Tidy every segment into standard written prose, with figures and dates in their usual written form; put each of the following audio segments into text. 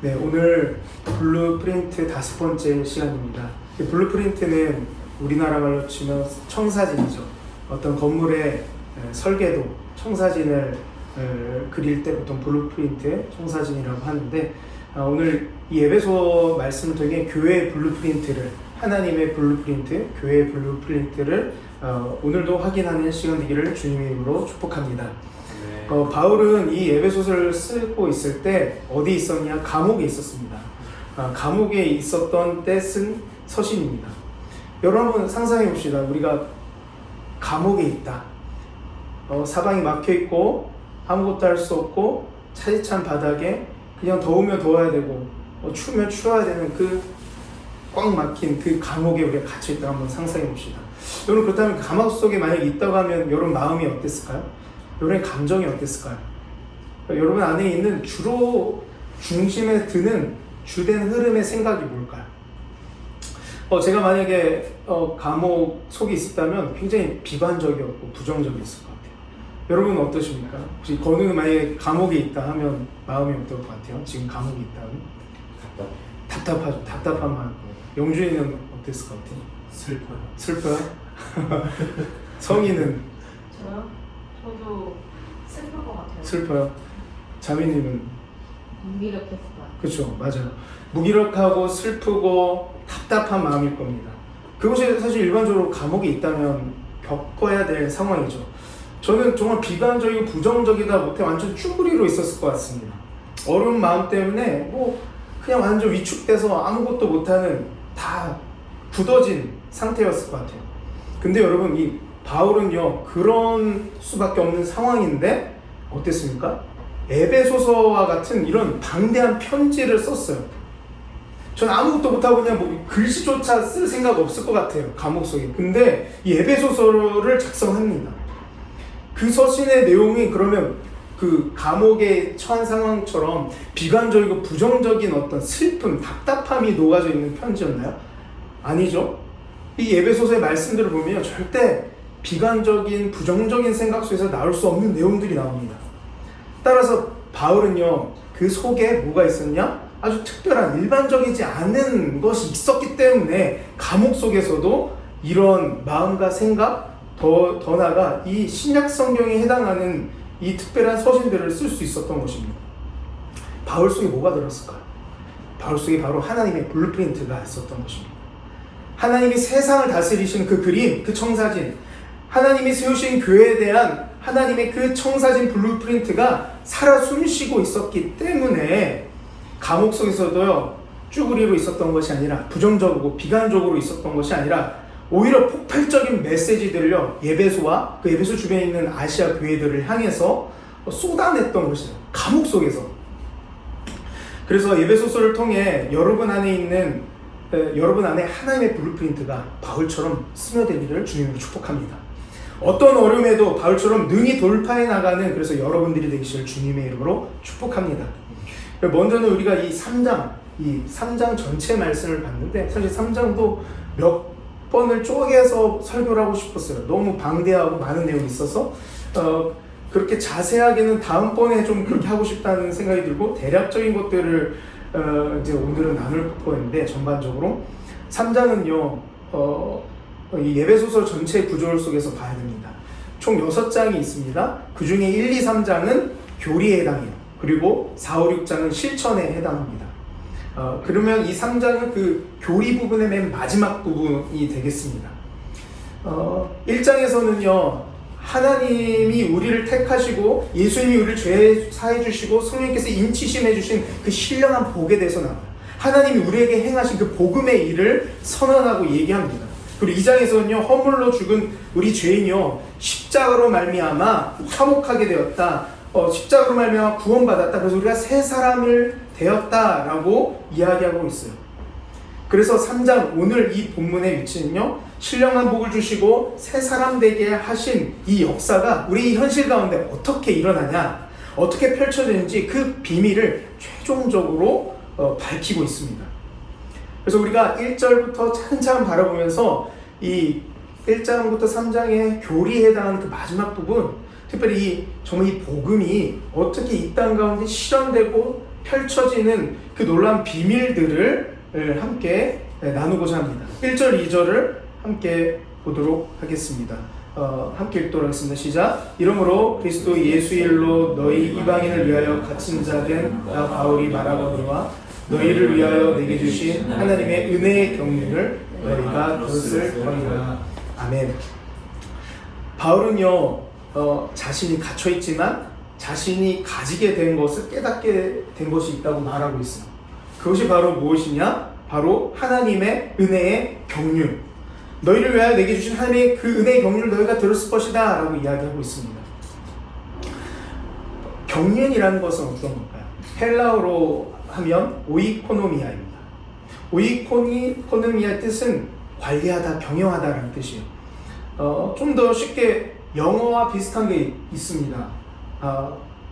네, 오늘 블루프린트 5번째 시간입니다. 블루프린트는 우리나라 말로 치면 청사진이죠. 어떤 건물의 설계도, 청사진을 그릴 때 보통 블루프린트, 청사진이라고 하는데, 오늘 이 에베소 말씀을 통해 교회의 블루프린트를, 하나님의 블루프린트, 교회의 블루프린트를 오늘도 확인하는 시간 되기를 주님의 이름으로 축복합니다. 바울은 이 에베소서를 쓰고 있을 때 어디 있었냐? 감옥에 있었습니다. 감옥에 있었던 때 쓴 서신입니다. 여러분 상상해 봅시다. 우리가 감옥에 있다. 사방이 막혀 있고 아무것도 할 수 없고 차디찬 바닥에 그냥 더우면 더워야 되고 추우면 추워야 되는 그 꽉 막힌 그 감옥에 우리가 갇혀 있다. 한번 상상해 봅시다. 여러분 그렇다면 감옥 속에 만약에 있다고 하면 여러분 마음이 어땠을까요? 여러분의 감정이 어땠을까요? 여러분 안에 있는 주로 중심에 드는 주된 흐름의 생각이 뭘까요? 제가 만약에 감옥 속에 있었다면 굉장히 비관적이었고 부정적이었을 것 같아요. 여러분은 어떠십니까? 혹시 건우는 만약에 감옥에 있다 하면 마음이 어떨 것 같아요? 지금 감옥에 있다면? 답답하죠. 답답한 마음. 영준이는 어땠을 것 같아요? 슬퍼요? 성희는? 저요? 저도 슬플 것 같아요. 슬퍼요? 자매님은? 무기력했을 것 같아요. 그렇죠, 맞아요. 무기력하고 슬프고 답답한 마음일 겁니다. 그것이 사실 일반적으로 감옥에 있다면 겪어야 될 상황이죠. 저는 정말 비관적이고 부정적이다 못해 완전 쭈그리로 있었을 것 같습니다. 어려운 마음 때문에 그냥 완전 위축돼서 아무것도 못하는 다 굳어진 상태였을 것 같아요. 근데 여러분 이 바울은요 그런 수밖에 없는 상황인데 어땠습니까? 에베소서와 같은 이런 방대한 편지를 썼어요. 전 아무것도 못하고 그냥 글씨조차 쓸 생각 없을 것 같아요. 감옥 속에. 근데 이 에베소서를 작성합니다. 그 서신의 내용이 그러면 그 감옥에 처한 상황처럼 비관적이고 부정적인 어떤 슬픔, 답답함이 녹아져 있는 편지였나요? 아니죠. 이 에베소서의 말씀들을 보면 절대 비관적인 부정적인 생각 속에서 나올 수 없는 내용들이 나옵니다. 따라서 바울은요 그 속에 뭐가 있었냐? 아주 특별한 일반적이지 않은 것이 있었기 때문에 감옥 속에서도 이런 마음과 생각 더 나아가 이 신약 성경에 해당하는 이 특별한 서신들을 쓸 수 있었던 것입니다. 바울 속에 뭐가 들었을까요? 바울 속에 바로 하나님의 블루프린트가 있었던 것입니다. 하나님이 세상을 다스리시는 그 그림, 그 청사진, 하나님이 세우신 교회에 대한 하나님의 그 청사진 블루프린트가 살아 숨쉬고 있었기 때문에 감옥 속에서도요 쭈그리로 있었던 것이 아니라 부정적이고 비관적으로 있었던 것이 아니라 오히려 폭발적인 메시지들을요 에베소와 그 에베소 주변에 있는 아시아 교회들을 향해서 쏟아냈던 것이에요. 감옥 속에서. 그래서 에베소서를 통해 여러분 안에 하나님의 블루프린트가 바울처럼 스며들기를 주님으로 축복합니다. 어떤 어려움에도 바울처럼 능히 돌파해 나가는 그래서 여러분들이 되기를 주님의 이름으로 축복합니다. 먼저는 우리가 이 3장 전체 말씀을 봤는데 사실 3장도 몇 번을 쪼개서 설교를 하고 싶었어요. 너무 방대하고 많은 내용이 있어서 그렇게 자세하게는 다음번에 좀 그렇게 하고 싶다는 생각이 들고 대략적인 것들을 이제 오늘은 나눌 거였는데 전반적으로 3장은요 이 에베소서 전체 구조 속에서 봐야 됩니다. 총 6장이 있습니다. 그 중에 1, 2, 3장은 교리에 해당해요. 그리고 4, 5, 6장은 실천에 해당합니다. 그러면 이 3장은 그 교리 부분의 맨 마지막 부분이 되겠습니다. 1장에서는요 하나님이 우리를 택하시고 예수님이 우리를 죄 사해 주시고 성령께서 인치심해 주신 그 신령한 복에 대해서 나와요. 하나님이 우리에게 행하신 그 복음의 일을 선언하고 얘기합니다. 그리고 2장에서는요 허물로 죽은 우리 죄인이요 십자가로 말미암아 화목하게 되었다. 십자가로 말미암아 구원받았다. 그래서 우리가 새 사람을 되었다라고 이야기하고 있어요. 그래서 3장 오늘 이 본문의 위치는요 신령한 복을 주시고 새 사람 되게 하신 이 역사가 우리 현실 가운데 어떻게 일어나냐, 어떻게 펼쳐지는지 그 비밀을 최종적으로 밝히고 있습니다. 그래서 우리가 1절부터 차근차근 바라보면서 이 1장부터 3장의 교리에 해당하는 그 마지막 부분, 특별히 정말 이 복음이 어떻게 이 땅 가운데 실현되고 펼쳐지는 그 놀라운 비밀들을 함께 나누고자 합니다. 1절, 2절을 함께 보도록 하겠습니다. 함께 읽도록 하겠습니다. 시작. 이러므로 그리스도 예수 일로 너희 이방인을 위하여 갇힌 자 된 나 바울이 말하거니와 너희를 위하여 내게 주신 하나님의 은혜의 경륜을 너희가 그것을 거니라. 아멘. 바울은요 자신이 갇혀있지만 자신이 가지게 된 것을 깨닫게 된 것이 있다고 말하고 있어요. 그것이 바로 무엇이냐? 바로 하나님의 은혜의 경륜. 너희를 위하여 내게 주신 하나님의 그 은혜의 경륜을 너희가 들었을 것이다 라고 이야기하고 있습니다. 경륜이라는 것은 어떤 걸까요? 헬라어로 하면 오이코노미아입니다. 오이코노미아의 뜻은 관리하다, 경영하다라는 뜻이에요. 좀 더 쉽게 영어와 비슷한 게 있습니다.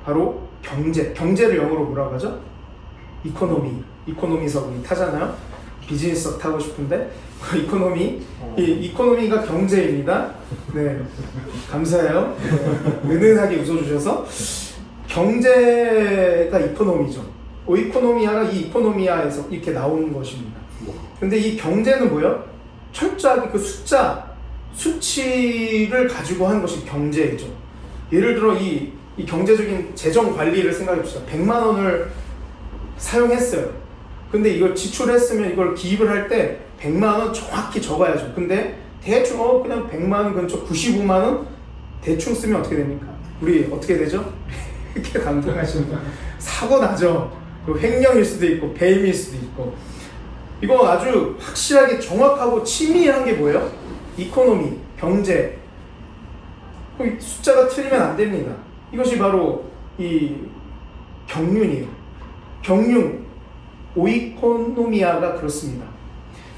바로 경제를 영어로 뭐라고 하죠? 이코노미석 타잖아요. 비즈니스석 타고 싶은데 이코노미가 경제입니다. 네, 감사해요. 은은하게 웃어주셔서. 경제가 이코노미죠. 오이코노미아가 이 이코노미아에서 이렇게 나오는 것입니다. 근데 이 경제는 뭐예요? 철저하게 그 수치를 가지고 한 것이 경제이죠. 예를 들어 이 경제적인 재정 관리를 생각해 봅시다. 100만 원을 사용했어요. 근데 이걸 지출했으면 이걸 기입을 할 때 100만 원 정확히 적어야죠. 근데 대충 그냥 100만 원 근처 95만 원 대충 쓰면 어떻게 됩니까? 우리 어떻게 되죠? 이렇게 감동하시는 사고 나죠. 횡령일 수도 있고 배임일 수도 있고. 이거 아주 확실하게 정확하고 치밀한 게 뭐예요? 이코노미, 경제. 숫자가 틀리면 안 됩니다. 이것이 바로 이 경륜이에요. 경륜, 오이코노미아가 그렇습니다.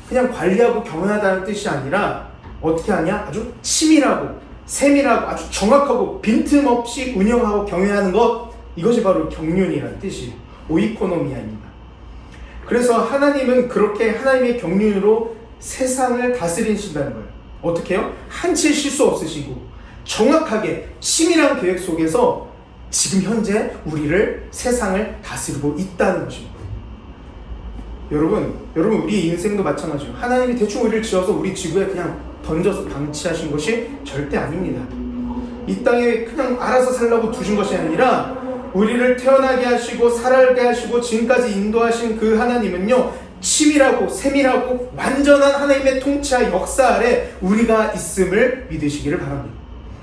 그냥 관리하고 경영하다는 뜻이 아니라 어떻게 하냐? 아주 치밀하고 세밀하고 아주 정확하고 빈틈없이 운영하고 경영하는 것, 이것이 바로 경륜이라는 뜻이에요. 오이코노미아입니다. 그래서 하나님은 그렇게 하나님의 경륜으로 세상을 다스리신다는 거예요. 어떻게 해요? 한치 실수 없으시고 정확하게 치밀한 계획 속에서 지금 현재 우리를 세상을 다스리고 있다는 것입니다. 여러분 우리 인생도 마찬가지예요. 하나님이 대충 우리를 지어서 우리 지구에 그냥 던져서 방치하신 것이 절대 아닙니다. 이 땅에 그냥 알아서 살라고 두신 것이 아니라 우리를 태어나게 하시고 살아게 하시고 지금까지 인도하신 그 하나님은요, 치밀하고 세밀하고 완전한 하나님의 통치와 역사 아래 우리가 있음을 믿으시기를 바랍니다.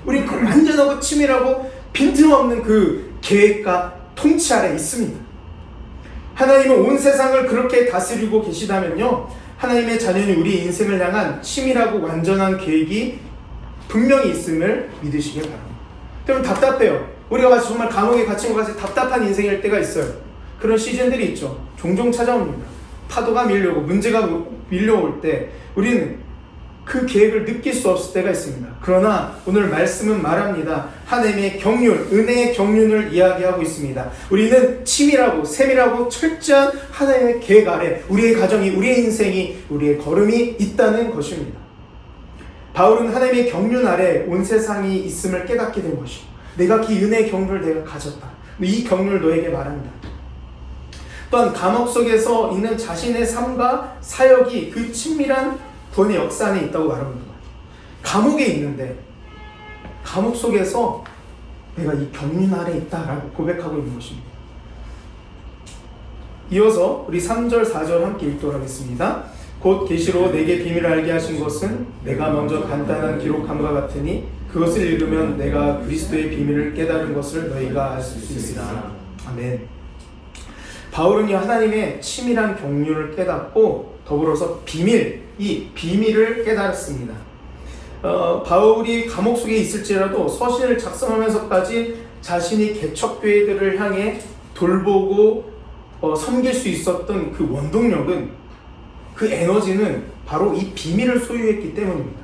우리는 그 완전하고 치밀하고 빈틈없는 그 계획과 통치 아래 있습니다. 하나님은 온 세상을 그렇게 다스리고 계시다면요, 하나님의 자녀인 우리 인생을 향한 치밀하고 완전한 계획이 분명히 있음을 믿으시길 바랍니다. 그럼 답답해요. 우리가 마치 정말 감옥에 갇힌 것 같이 답답한 인생일 때가 있어요. 그런 시즌들이 있죠. 종종 찾아옵니다. 파도가 밀려오고 문제가 밀려올 때 우리는 그 계획을 느낄 수 없을 때가 있습니다. 그러나 오늘 말씀은 말합니다. 하나님의 경륜, 은혜의 경륜을 이야기하고 있습니다. 우리는 치밀하고 세밀하고 철저한 하나님의 계획 아래 우리의 가정이, 우리의 인생이, 우리의 걸음이 있다는 것입니다. 바울은 하나님의 경륜 아래 온 세상이 있음을 깨닫게 된 것이고, 내가 그 은혜의 경륜을 내가 가졌다. 이 경륜을 너에게 말합니다. 또한 감옥 속에서 있는 자신의 삶과 사역이 그 친밀한 구원의 역사 안에 있다고 말합니다. 감옥에 있는데 감옥 속에서 내가 이 경륜 아래 있다라고 고백하고 있는 것입니다. 이어서 우리 3절 4절 함께 읽도록 하겠습니다. 곧 계시로 내게 비밀을 알게 하신 것은 내가 먼저 간단한 기록함과 같으니 그것을 읽으면 내가 그리스도의 비밀을 깨달은 것을 너희가 알 수 있으리라. 아멘. 바울은요, 하나님의 치밀한 경륜을 깨닫고 더불어서 이 비밀을 깨달았습니다. 바울이 감옥 속에 있을지라도 서신을 작성하면서까지 자신이 개척교회들을 향해 돌보고 섬길 수 있었던 그 원동력은, 그 에너지는 바로 이 비밀을 소유했기 때문입니다.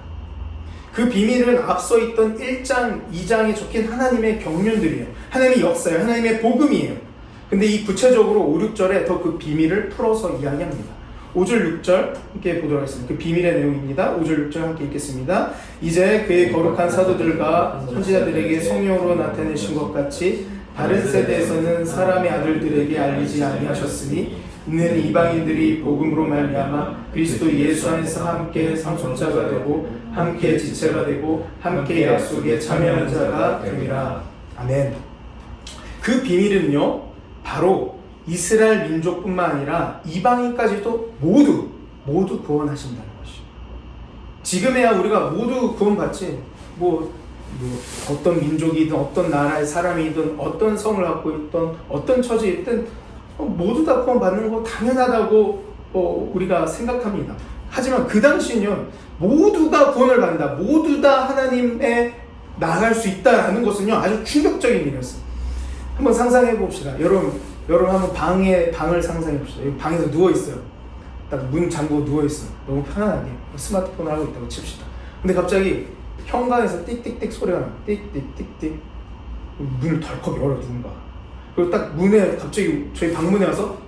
그 비밀은 앞서 있던 1장, 2장에 적힌 하나님의 경륜들이에요. 하나님의 역사예요. 하나님의 복음이에요. 근데 이 구체적으로 5, 6절에 더 그 비밀을 풀어서 이야기합니다. 5절, 6절 함께 보도록 하겠습니다. 그 비밀의 내용입니다. 5절, 6절 함께 읽겠습니다. 이제 그의 거룩한 사도들과 선지자들에게 성령으로 나타내신 것 같이 다른 세대에서는 사람의 아들들에게 알리지 아니하셨으니 이는 이방인들이 복음으로 말미암아 그리스도 예수 안에서 함께 상속자가 되고 함께 지체가 되고 함께 약속에 참여하는 자가 됨이라. 아멘. 그 비밀은요 바로 이스라엘 민족뿐만 아니라 이방인까지도 모두 구원하신다는 것이죠. 지금에야 우리가 모두 구원받지 뭐 어떤 민족이든 어떤 나라의 사람이든 어떤 성을 갖고 있든 어떤 처지에 있든 모두 다 구원받는 거 당연하다고 우리가 생각합니다. 하지만 그 당시에는 모두가 구원을 받는다, 모두 다 하나님에 나아갈 수 있다라는 것은요 아주 충격적인 일이었어요. 한번 상상해 봅시다. 여러분 한번 방을 상상해 봅시다. 방에서 누워 있어요. 딱 문 잠그고 누워 있어요. 너무 편안하게 스마트폰을 하고 있다고 칩시다. 근데 갑자기 현관에서 띡띡띡 소리가 나요. 띡띡띡띡. 문을 덜컥 열어 누군가. 그리고 딱 문에 갑자기 저희 방문에 와서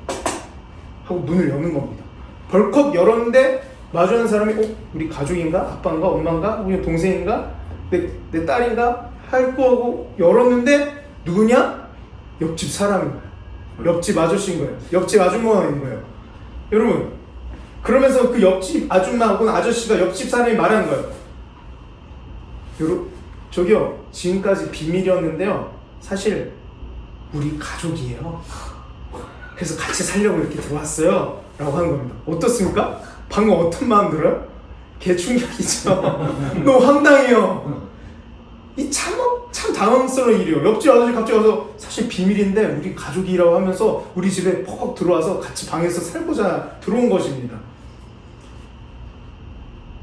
하고 문을 여는 겁니다. 벌컥 열었는데 마주하는 사람이 우리 가족인가? 아빠인가? 엄마인가? 우리 동생인가? 내 딸인가? 할 거고 열었는데 누구냐? 옆집 사람인 거예요. 옆집 아저씨인 거예요. 옆집 아줌마인 거예요. 여러분 그러면서 그 옆집 아줌마하고는 아저씨가 옆집 사람이 말하는 거예요. 저기요 지금까지 비밀이었는데요 사실 우리 가족이에요. 그래서 같이 살려고 이렇게 들어왔어요 라고 하는 겁니다. 어떻습니까? 방금 어떤 마음 들어요? 개충격이죠. 너무 황당해요. 이 참 당황스러운 일이에요. 옆집 아저씨 갑자기 와서 사실 비밀인데 우리 가족이라고 하면서 우리 집에 퍽 들어와서 같이 방에서 살고자 들어온 것입니다.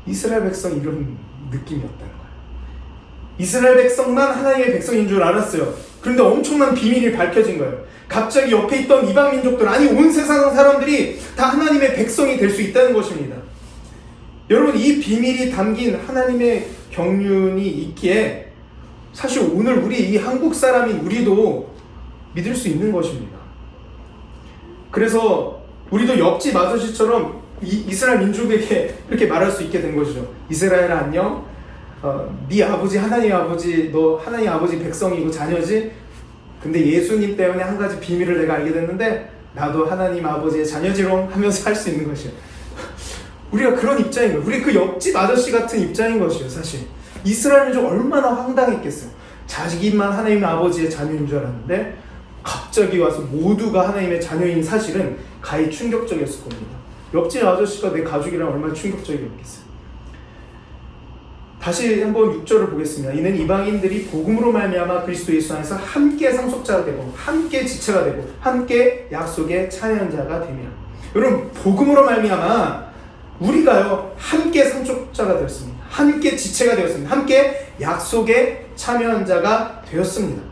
이스라엘 백성이 이런 느낌이었다는 거예요. 이스라엘 백성만 하나님의 백성인 줄 알았어요. 그런데 엄청난 비밀이 밝혀진 거예요. 갑자기 옆에 있던 이방 민족들, 아니 온 세상 사람들이 다 하나님의 백성이 될 수 있다는 것입니다. 여러분 이 비밀이 담긴 하나님의 경륜이 있기에 사실 오늘 우리 이 한국 사람인 우리도 믿을 수 있는 것입니다. 그래서 우리도 옆집 아저씨처럼 이스라엘 민족에게 이렇게 말할 수 있게 된 것이죠. 이스라엘아 안녕. 네 아버지 하나님 아버지 너 하나님 아버지 백성이고 자녀지. 근데 예수님 때문에 한 가지 비밀을 내가 알게 됐는데 나도 하나님 아버지의 자녀지롱 하면서 할 수 있는 것이에요. 우리가 그런 입장인 거예요. 우리 그 옆집 아저씨 같은 입장인 것이에요. 사실 이스라엘 민족 얼마나 황당했겠어요. 자기만 하나님 아버지의 자녀인 줄 알았는데 갑자기 와서 모두가 하나님의 자녀인 사실은 가히 충격적이었을 겁니다. 옆집 아저씨가 내 가족이라면 얼마나 충격적이었겠어요. 다시 한번 6절을 보겠습니다. 이는 이방인들이 복음으로 말미암아 그리스도 예수 안에서 함께 상속자가 되고 함께 지체가 되고 함께 약속의 참여한 자가 되며. 여러분 복음으로 말미암아 우리가요 함께 상속자가 되었습니다. 함께 지체가 되었습니다. 함께 약속에 참여한 자가 되었습니다.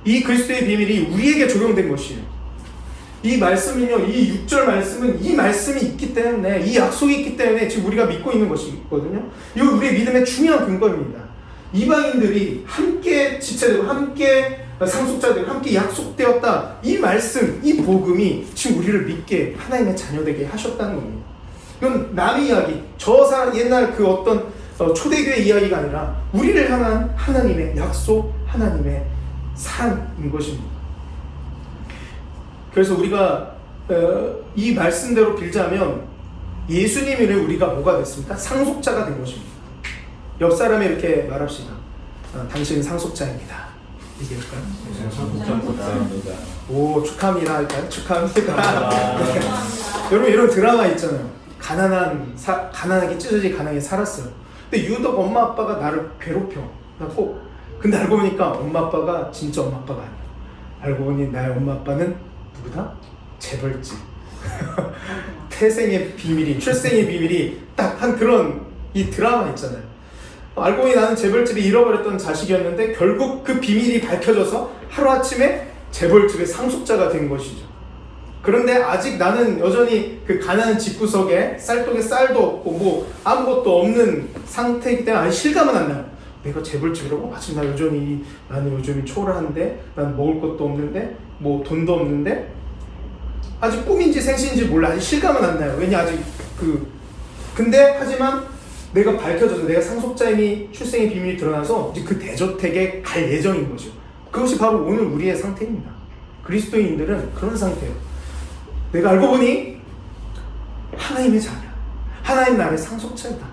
이 그리스도의 비밀이 우리에게 적용된 것이에요. 이 말씀은요, 이 6절 말씀은 이 말씀이 있기 때문에, 이 약속이 있기 때문에 지금 우리가 믿고 있는 것이거든요. 이거 우리의 믿음의 중요한 근거입니다. 이방인들이 함께 지체되고 함께 상속자되고 함께 약속되었다. 이 말씀, 이 복음이 지금 우리를 믿게 하나님의 자녀되게 하셨다는 겁니다. 이건 남의 이야기, 옛날 그 어떤 초대교회 이야기가 아니라 우리를 향한 하나님의 약속, 하나님의 사랑인 것입니다. 그래서 우리가 이 말씀대로 빌자면 예수님을 우리가 뭐가 됐습니까? 상속자가 된 것입니다. 옆 사람에 이렇게 말합시다. 당신은 상속자입니다. 얘기할까요? 상속자입니다. 오, 축하합니다 할까요? 축하합니다. 네. 여러분 이런 드라마 있잖아요. 가난하게 찢어지게 가난하게 살았어요. 근데 유독 엄마 아빠가 나를 괴롭혀. 근데 알고 보니까 엄마 아빠가 진짜 엄마 아빠가 아니야. 알고 보니 나의 엄마 아빠는 누구다? 재벌집. 태생의 비밀이, 출생의 비밀이 딱 한 그런 이 드라마 있잖아요. 알고 보니 나는 재벌집이 잃어버렸던 자식이었는데 결국 그 비밀이 밝혀져서 하루아침에 재벌집의 상속자가 된 것이죠. 그런데 아직 나는 여전히 그 가난한 집구석에 쌀독에 쌀도 없고 뭐 아무것도 없는 상태이기 때문에 아직 실감은 안 나요. 내가 재벌집이라고? 아직 나는 요즘이 초라한데 난 먹을 것도 없는데 뭐 돈도 없는데 아직 꿈인지 생시인지 몰라. 아직 실감은 안 나요. 왜냐 아직 근데 하지만 내가 밝혀져서 내가 상속자임이 출생의 비밀이 드러나서 이제 그 대저택에 갈 예정인 거죠. 그것이 바로 오늘 우리의 상태입니다. 그리스도인들은 그런 상태예요. 내가 알고 보니 하나님의 자녀야. 하나님 나라의 상속자이다.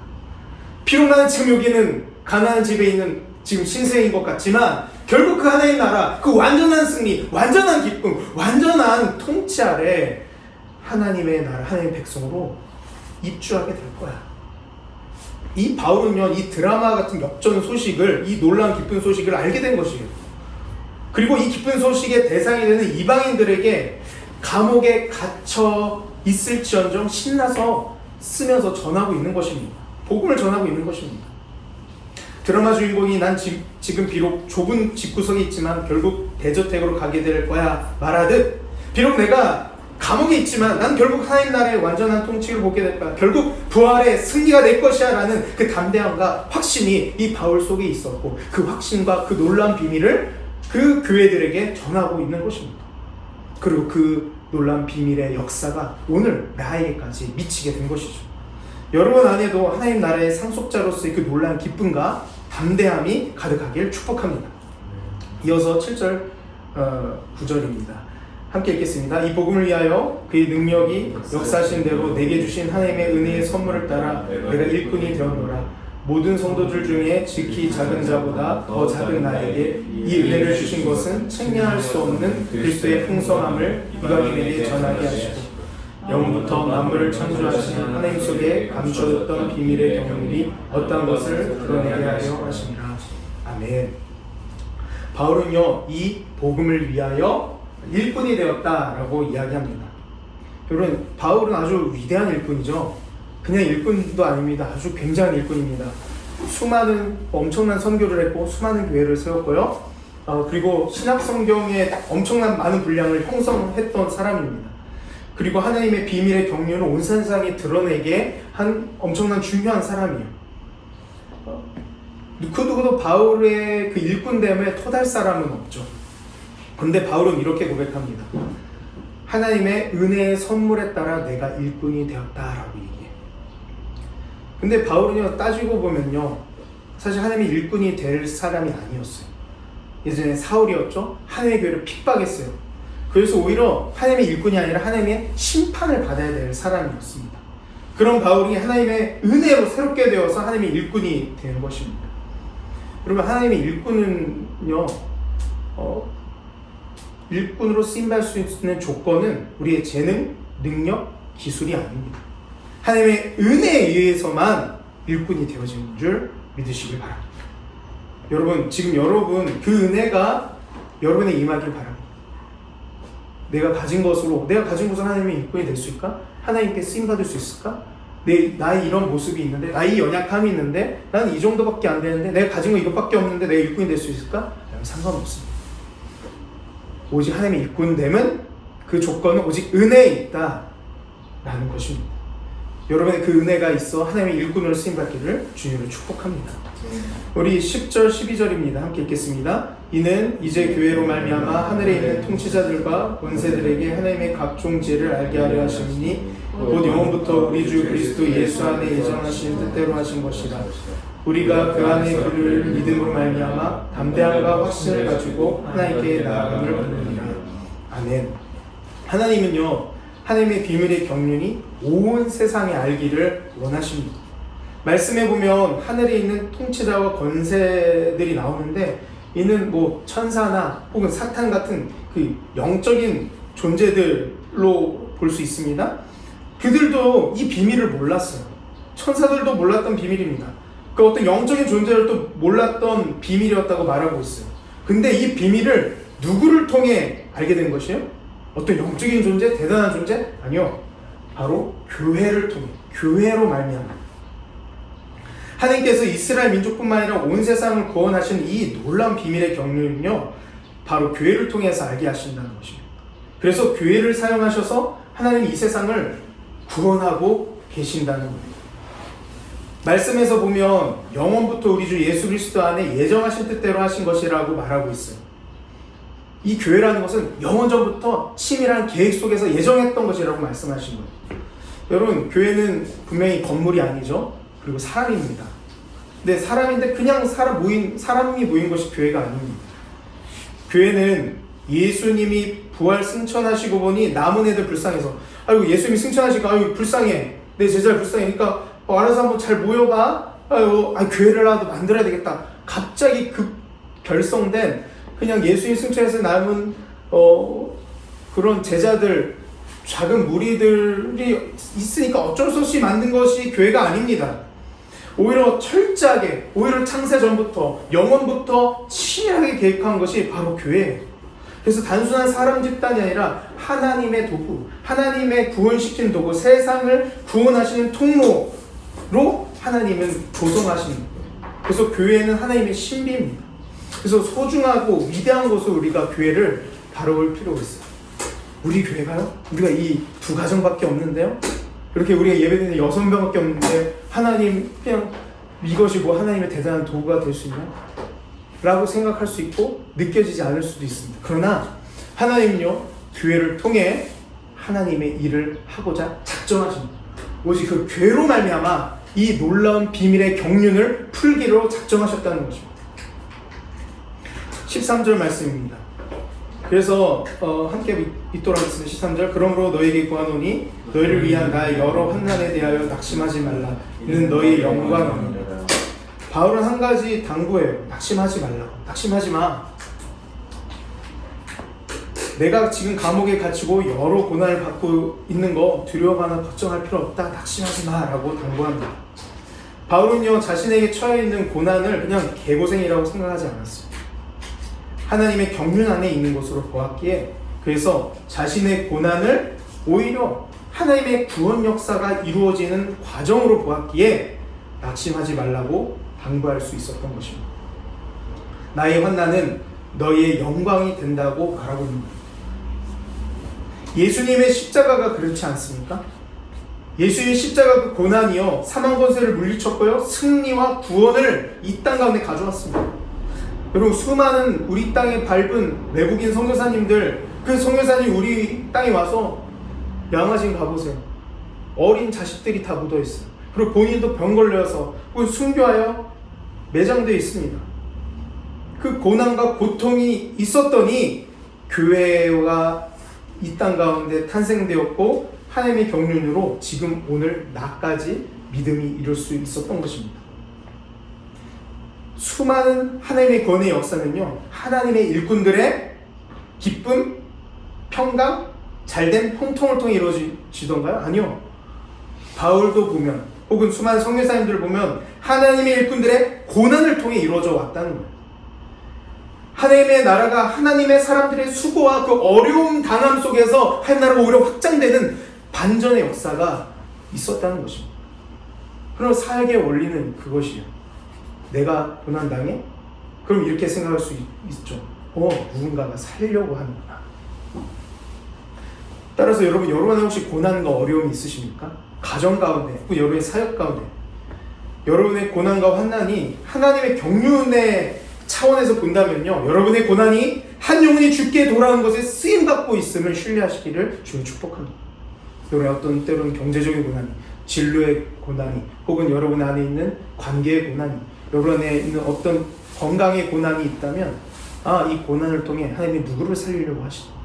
비록 나는 지금 여기는 가나안 집에 있는 지금 신세인 것 같지만 결국 그 하나님 나라, 그 완전한 승리, 완전한 기쁨, 완전한 통치 아래 하나님의 나라, 하나님의 백성으로 입주하게 될 거야. 이 바울은요, 이 드라마 같은 역전 소식을, 이 놀라운 기쁜 소식을 알게 된 것이에요. 그리고 이 기쁜 소식의 대상이 되는 이방인들에게 감옥에 갇혀 있을지언정 신나서 쓰면서 전하고 있는 것입니다. 복음을 전하고 있는 것입니다. 드라마 주인공이 난 지금 비록 좁은 집구석에 있지만 결국 대저택으로 가게 될 거야 말하듯, 비록 내가 감옥에 있지만 난 결국 하나님 나라의 완전한 통치를 보게 될 거야, 결국 부활의 승리가 될 것이야 라는 그 담대함과 확신이 이 바울 속에 있었고, 그 확신과 그 놀라운 비밀을 그 교회들에게 전하고 있는 것입니다. 그리고 그 놀라운 비밀의 역사가 오늘 나에게까지 미치게 된 것이죠. 여러분 안에도 하나님 나라의 상속자로서의 그 놀라운 기쁨과 담대함이 가득하길 축복합니다. 이어서 7절 9절입니다. 함께 읽겠습니다. 이 복음을 위하여 그의 능력이 역사하신 대로 내게 주신 하나님의 은혜의 선물을 따라 내가 일꾼이 되었노라. 모든 성도들 중에 지극히 작은 자보다 더 작은 나에게 이 은혜를 주신 것은 책량할 수 없는 그리스도의 풍성함을 이방인에게 전하게 하시고 영부터 만물을 창조하신 하나님 속에 감춰졌던 비밀의 경륜이 어떤 것을 드러내게 하려 하시니라. 아멘. 바울은요, 이 복음을 위하여 일꾼이 되었다라고 이야기합니다. 여러분, 바울은 아주 위대한 일꾼이죠. 그냥 일꾼도 아닙니다. 아주 굉장한 일꾼입니다. 수많은 엄청난 선교를 했고 수많은 교회를 세웠고요. 그리고 신약 성경에 엄청난 많은 분량을 형성했던 사람입니다. 그리고 하나님의 비밀의 경륜을 온 세상에 드러내게 한 엄청난 중요한 사람이에요. 그 누구도 바울의 그 일꾼됨에 토달 사람은 없죠. 그런데 바울은 이렇게 고백합니다. 하나님의 은혜의 선물에 따라 내가 일꾼이 되었다라고 얘기해요. 근데 바울은요, 따지고 보면요, 사실 하나님의 일꾼이 될 사람이 아니었어요. 예전에 사울이었죠. 하나님의 교회를 핍박했어요. 그래서 오히려 하나님의 일꾼이 아니라 하나님의 심판을 받아야 될 사람이었습니다. 그런 바울이 하나님의 은혜로 새롭게 되어서 하나님의 일꾼이 되는 것입니다. 여러분, 하나님의 일꾼은요, 일꾼으로 쓰임받을 수 있는 조건은 우리의 재능, 능력, 기술이 아닙니다. 하나님의 은혜에 의해서만 일꾼이 되어지는 줄 믿으시길 바랍니다. 여러분, 지금 여러분 그 은혜가 여러분의 임하길 바랍니다. 내가 가진 것으로 하나님의 일꾼이 될 수 있을까? 하나님께 쓰임받을 수 있을까? 나의 이런 모습이 있는데, 나의 연약함이 있는데, 나는 이 정도밖에 안 되는데, 내가 가진 거 이것밖에 없는데 내가 일꾼이 될 수 있을까? 상관없습니다. 오직 하나님의 일꾼됨은 그 조건은 오직 은혜에 있다라는 것입니다. 여러분의 그 은혜가 있어 하나님의 일꾼으로 쓰임받기를 주님으로 축복합니다. 우리 10절 12절입니다. 함께 읽겠습니다. 이는 이제 교회로 말미암아 하늘에 있는 통치자들과 권세들에게 하나님의 각종 지혜를 알게 하려 하시니 곧 영원부터 우리 주 그리스도 예수 안에 예정하신 뜻대로 하신 것이라. 우리가 그 안에 그를 믿음으로 말미암아 담대함과 확신을 가지고 하나님께 나아감을 얻느니라. 아멘. 하나님은요, 하나님의 비밀의 경륜이 온 세상에 알기를 원하십니다. 말씀해 보면 하늘에 있는 통치자와 권세들이 나오는데, 이는 뭐 천사나 혹은 사탄 같은 그 영적인 존재들로 볼 수 있습니다. 그들도 이 비밀을 몰랐어요. 천사들도 몰랐던 비밀입니다. 그 어떤 영적인 존재들도 몰랐던 비밀이었다고 말하고 있어요. 근데 이 비밀을 누구를 통해 알게 된 것이에요? 어떤 영적인 존재, 대단한 존재? 아니요. 바로 교회를 통해, 교회로 말미암아. 하나님께서 이스라엘 민족뿐만 아니라 온 세상을 구원하신 이 놀라운 비밀의 경륜은요, 바로 교회를 통해서 알게 하신다는 것입니다. 그래서 교회를 사용하셔서 하나님이 이 세상을 구원하고 계신다는 거예요. 말씀에서 보면 영원부터 우리 주 예수 그리스도 안에 예정하신 뜻대로 하신 것이라고 말하고 있어요. 이 교회라는 것은 영원전부터 치밀한 계획 속에서 예정했던 것이라고 말씀하신 거예요. 여러분, 교회는 분명히 건물이 아니죠. 그리고 사람입니다. 근데 사람인데 그냥 사람이 모인 것이 교회가 아닙니다. 교회는 예수님이 부활 승천하시고 보니 남은 애들 불쌍해서, 아이고 예수님이 승천하시고 아이고 불쌍해, 내 제자를 불쌍해, 그러니까 알아서 한번 잘 모여봐, 아이고 교회를라도 만들어야 되겠다. 갑자기 결성된 그냥 예수님 승천해서 남은 그런 제자들, 작은 무리들이 있으니까 어쩔 수 없이 만든 것이 교회가 아닙니다. 오히려 철저하게, 오히려 창세 전부터 영원부터 치밀하게 계획한 것이 바로 교회예요. 그래서 단순한 사람 집단이 아니라 하나님의 도구, 하나님의 구원시키는 도구, 세상을 구원하시는 통로로 하나님은 조성하시는 거예요. 그래서 교회는 하나님의 신비입니다. 그래서 소중하고 위대한 것으로 우리가 교회를 바라볼 필요가 있어요. 우리 교회가요? 우리가 이 두 가정밖에 없는데요? 이렇게 우리가 예배드리는 6명밖에 없는데 하나님 그냥 이것이 뭐 하나님의 대단한 도구가 될 수 있나? 라고 생각할 수 있고 느껴지지 않을 수도 있습니다. 그러나 하나님은요, 교회를 통해 하나님의 일을 하고자 작정하십니다. 오직 그 교회로 말미암아 이 놀라운 비밀의 경륜을 풀기로 작정하셨다는 것입니다. 13절 말씀입니다. 그래서 함께 읽도록 하겠습니다. 13절. 그러므로 너에게 구하노니 너희를 위한 나의 여러 환난에 대하여 낙심하지 말라. 이는 너희의 영광이니라. 바울은 한 가지 당부해요. 낙심하지 말라고. 낙심하지 마. 내가 지금 감옥에 갇히고 여러 고난을 받고 있는 거 두려워하거나 걱정할 필요 없다. 낙심하지 마 라고 당부합니다. 바울은요, 자신에게 처해 있는 고난을 그냥 개고생이라고 생각하지 않았어요. 하나님의 경륜 안에 있는 것으로 보았기에, 그래서 자신의 고난을 오히려 하나님의 구원 역사가 이루어지는 과정으로 보았기에 낙심하지 말라고 당부할 수 있었던 것입니다. 나의 환난은 너희의 영광이 된다고 말하고 있는 겁니다. 예수님의 십자가가 그렇지 않습니까? 예수의 십자가 그 고난이요, 사망 권세를 물리쳤고요, 승리와 구원을 이 땅 가운데 가져왔습니다. 여러분, 수많은 우리 땅에 밟은 외국인 선교사님들, 그 선교사님 우리 땅에 와서 양화진 가보세요. 어린 자식들이 다 묻어있어요. 그리고 본인도 병 걸려서 순교하여 매장되어 있습니다. 그 고난과 고통이 있었더니 교회가 이 땅 가운데 탄생되었고, 하나님의 경륜으로 지금 오늘 나까지 믿음이 이룰 수 있었던 것입니다. 수많은 하나님의 구원의 역사는요, 하나님의 일꾼들의 기쁨, 평강, 잘된 형통을 통해 이루어지던가요? 아니요. 바울도 보면, 혹은 수많은 선교사님들을 보면 하나님의 일꾼들의 고난을 통해 이루어져 왔다는 거예요. 하나님의 나라가 하나님의 사람들의 수고와 그 어려움 당함 속에서 한 나라가 오히려 확장되는 반전의 역사가 있었다는 것입니다. 그럼 사역의 원리는 그것이에요. 내가 고난당해? 그럼 이렇게 생각할 수 있죠. 누군가가 살려고 하는구나. 따라서 여러분의 혹시 고난과 어려움이 있으십니까? 가정 가운데, 여러분의 사역 가운데, 여러분의 고난과 환난이 하나님의 경륜의 차원에서 본다면요, 여러분의 고난이 한 영혼이 주께 돌아온 것에 쓰임받고 있음을 신뢰하시기를 주님 축복합니다. 여러분의 어떤 때로는 경제적인 고난이, 진로의 고난이, 혹은 여러분 안에 있는 관계의 고난이, 여러분 안에 있는 어떤 건강의 고난이 있다면, 이 고난을 통해 하나님이 누구를 살리려고 하시는가,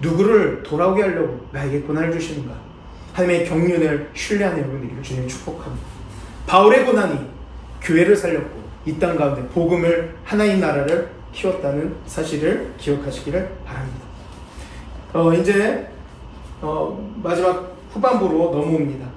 누구를 돌아오게 하려고 나에게 고난을 주시는가, 하나님의 경륜을 신뢰하는 여러분들에게 주님이 축복합니다. 바울의 고난이 교회를 살렸고 이 땅 가운데 복음을, 하나님 나라를 키웠다는 사실을 기억하시기를 바랍니다. 이제 마지막 후반부로 넘어옵니다.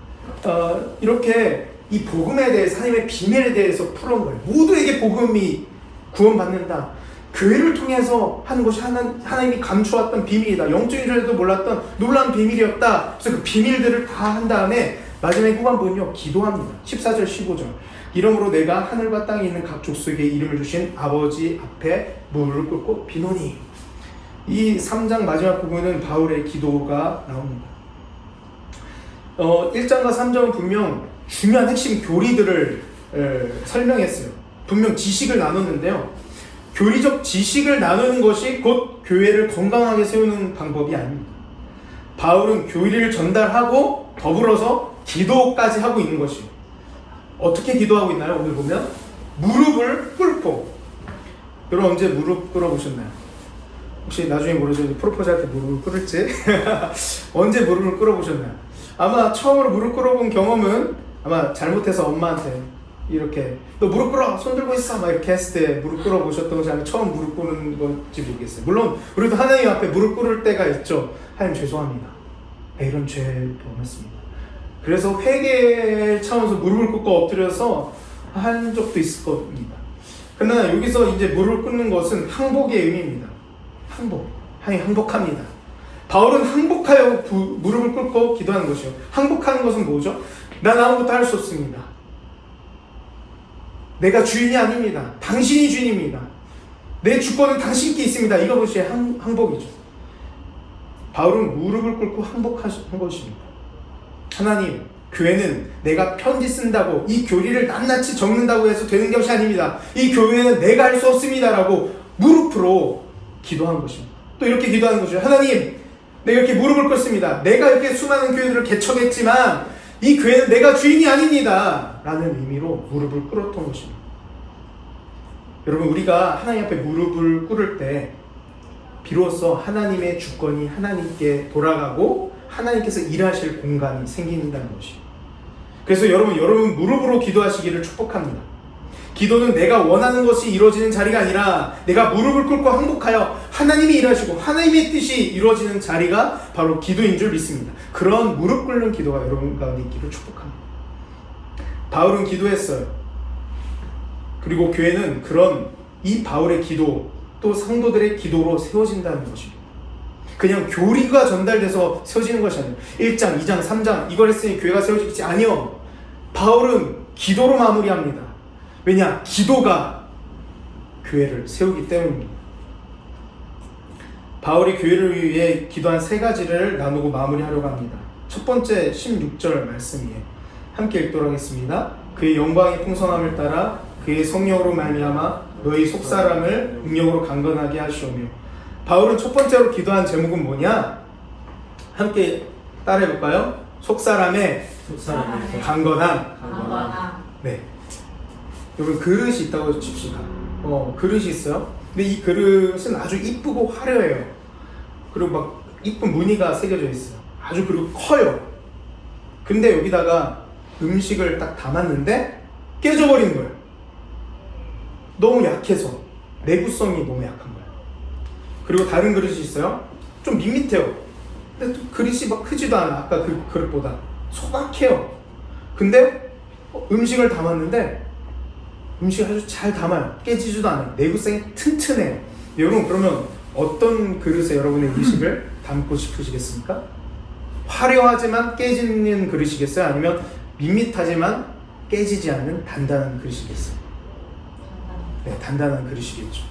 이렇게 이 복음에 대해서, 하나님의 비밀에 대해서 풀어온 거예요. 모두에게 복음이 구원받는다, 교회를 통해서 하는 것이 하나님이 감추었던 비밀이다, 영적인 줄에도 몰랐던 놀라운 비밀이었다. 그래서 그 비밀들을 다 한 다음에 마지막 후반부는요, 기도합니다. 14절 15절. 이러므로 내가 하늘과 땅에 있는 각 족속에게 이름을 주신 아버지 앞에 무릎을 꿇고 비노니. 이 3장 마지막 부분은 바울의 기도가 나옵니다. 1장과 3장은 분명 중요한 핵심 교리들을 설명했어요. 분명 지식을 나눴는데요, 교리적 지식을 나누는 것이 곧 교회를 건강하게 세우는 방법이 아닙니다. 바울은 교리를 전달하고 더불어서 기도까지 하고 있는 것이에요. 어떻게 기도하고 있나요? 오늘 보면 무릎을 꿇고. 여러분 언제 무릎 꿇어보셨나요? 혹시 나중에 모르죠. 프로포즈할 때 무릎을 꿇을지 언제 무릎을 꿇어보셨나요? 아마 처음으로 무릎 꿇어본 경험은 아마 잘못해서 엄마한테 이렇게 너 무릎 꿇어 손 들고 있어 막 이렇게 했을 때 무릎 꿇어 보셨던 것이 아니라 처음 무릎 꿇는 건지 모르겠어요. 물론 우리도 하나님 앞에 무릎 꿇을 때가 있죠. 하나님 죄송합니다. 이런 죄를 범했습니다. 그래서 회개 차원에서 무릎을 꿇고 엎드려서 한 적도 있을 겁니다. 그러나 여기서 이제 무릎을 꿇는 것은 항복의 의미입니다. 항복. 하나님 항복합니다. 바울은 항복하여 무릎을 꿇고 기도하는 것이요. 항복하는 것은 뭐죠? 난 아무것도 할 수 없습니다. 내가 주인이 아닙니다. 당신이 주인입니다. 내 주권은 당신께 있습니다. 이것이 항복이죠. 바울은 무릎을 꿇고 항복한 것입니다. 하나님, 교회는 내가 편지 쓴다고 이 교리를 낱낱이 적는다고 해서 되는 것이 아닙니다. 이 교회는 내가 할 수 없습니다. 라고 무릎으로 기도한 것입니다. 또 이렇게 기도하는 것이죠. 하나님, 내가 이렇게 무릎을 꿇습니다. 내가 이렇게 수많은 교회들을 개척했지만 이 교회는 내가 주인이 아닙니다. 라는 의미로 무릎을 꿇었던 것입니다. 여러분, 우리가 하나님 앞에 무릎을 꿇을 때 비로소 하나님의 주권이 하나님께 돌아가고 하나님께서 일하실 공간이 생긴다는 것이에요. 그래서 여러분 무릎으로 기도하시기를 축복합니다. 기도는 내가 원하는 것이 이루어지는 자리가 아니라 내가 무릎을 꿇고 항복하여 하나님이 일하시고 하나님의 뜻이 이루어지는 자리가 바로 기도인 줄 믿습니다. 그런 무릎 꿇는 기도가 여러분 가운데 있기를 축복합니다. 바울은 기도했어요. 그리고 교회는 그런 이 바울의 기도 또 성도들의 기도로 세워진다는 것입니다. 그냥 교리가 전달돼서 세워지는 것이 아니에요. 1장, 2장, 3장 이걸 했으니 교회가 세워지겠지. 아니요. 바울은 기도로 마무리합니다. 왜냐? 기도가 교회를 세우기 때문입니다. 바울이 교회를 위해 기도한 세 가지를 나누고 마무리하려고 합니다. 첫 번째 16절 말씀이에요. 함께 읽도록 하겠습니다. 그의 영광의 풍성함을 따라 그의 성령으로 말미암아 너희 속사람을 능력으로 강건하게 하시오며. 바울은 첫 번째로 기도한 제목은 뭐냐? 함께 따라해볼까요? 속사람의 강건함. 네. 여러분, 그릇이 있다고 칩시다. 그릇이 있어요. 근데 이 그릇은 아주 이쁘고 화려해요. 그리고 막 이쁜 무늬가 새겨져 있어요. 아주 그리고 커요. 근데 여기다가 음식을 딱 담았는데 깨져버리는 거예요. 너무 약해서. 내구성이 너무 약한 거예요. 그리고 다른 그릇이 있어요. 좀 밋밋해요. 근데 또 그릇이 막 크지도 않아. 아까 그 그릇보다 소박해요. 근데 음식을 담았는데 음식을 아주 잘 담아요. 깨지지도 않아요. 내구성이 튼튼해요. 여러분, 그러면 어떤 그릇에 여러분의 음식을 담고 싶으시겠습니까? 화려하지만 깨지는 그릇이겠어요? 아니면 밋밋하지만 깨지지 않는 단단한 그릇이겠어요? 네, 단단한 그릇이겠죠.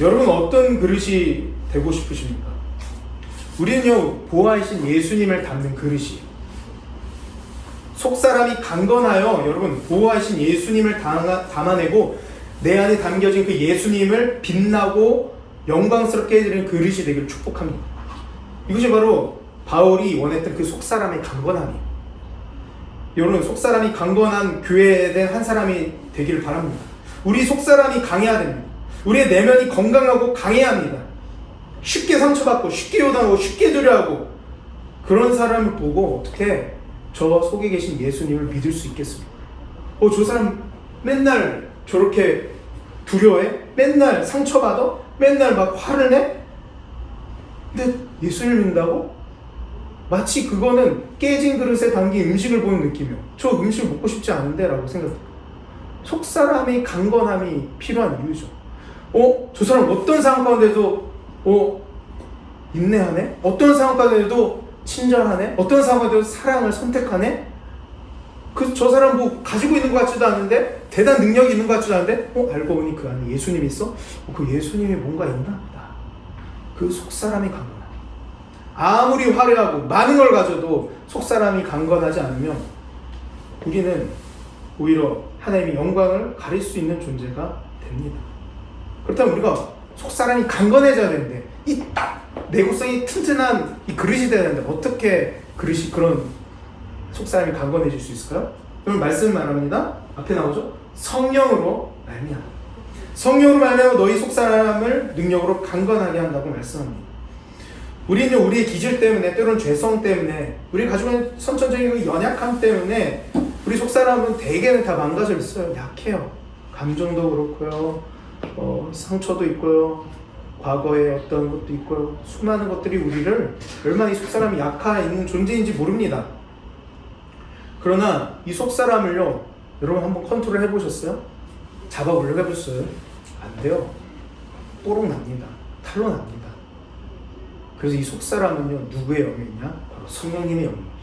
여러분, 어떤 그릇이 되고 싶으십니까? 우리는요, 보호하신 예수님을 담는 그릇이에요. 속사람이 강건하여 여러분 보호하신 예수님을 담아내고 내 안에 담겨진 그 예수님을 빛나고 영광스럽게 해드리는 그릇이 되기를 축복합니다. 이것이 바로 바울이 원했던 그 속사람의 강건함이에요. 여러분, 속사람이 강건한 교회에 대한 한 사람이 되기를 바랍니다. 우리 속사람이 강해야 됩니다. 우리의 내면이 건강하고 강해야 합니다. 쉽게 상처받고 쉽게 요단하고 쉽게 두려워하고 그런 사람을 보고 어떻게 저 속에 계신 예수님을 믿을 수 있겠습니까? 저 사람 맨날 저렇게 두려워해? 맨날 상처받아? 맨날 막 화를 내? 근데 예수님을 믿는다고? 마치 그거는 깨진 그릇에 담긴 음식을 보는 느낌이요. 저 음식을 먹고 싶지 않은데? 라고 생각해요. 속사람의 강건함이 필요한 이유죠. 저 사람 어떤 상황 가운데도 인내하네? 어떤 상황 가운데도 친절하네? 어떤 상황에도 사랑을 선택하네? 저 사람 뭐 가지고 있는 것 같지도 않은데? 대단 능력이 있는 것 같지도 않은데? 알고 보니 그 안에 예수님이 있어? 그 예수님이 뭔가 있나 보다. 그 속사람이 강건함. 아무리 화려하고 많은 걸 가져도 속사람이 강건하지 않으면 우리는 오히려 하나님의 영광을 가릴 수 있는 존재가 됩니다. 그렇다면 우리가 속사람이 강건해져야 되는데 이 딱 내구성이 튼튼한 이 그릇이 되어야 되는데 어떻게 그릇이 그런 속사람이 강건해질 수 있을까요? 오늘 말씀 말합니다. 앞에 나오죠? 성령으로 말미암아. 성령으로 말하여 너희 속사람을 능력으로 강건하게 한다고 말씀합니다. 우리는 우리의 기질 때문에, 때로는 죄성 때문에, 우리 가지고 있는 선천적인 그 연약함 때문에 우리 속사람은 대개는 다 망가져 있어요. 약해요. 감정도 그렇고요, 상처도 있고요, 과거의 어떤 것도 있고요. 수많은 것들이 우리를 얼마나 이 속사람이 약한 존재인지 모릅니다. 그러나 이 속사람을요, 여러분 한번 컨트롤 해보셨어요? 잡아 올려보셨어요? 안 돼요. 뽀록 납니다. 탈로 납니다. 그래서 이 속사람은요, 누구의 영역이냐? 바로 성령님의 영역입니다.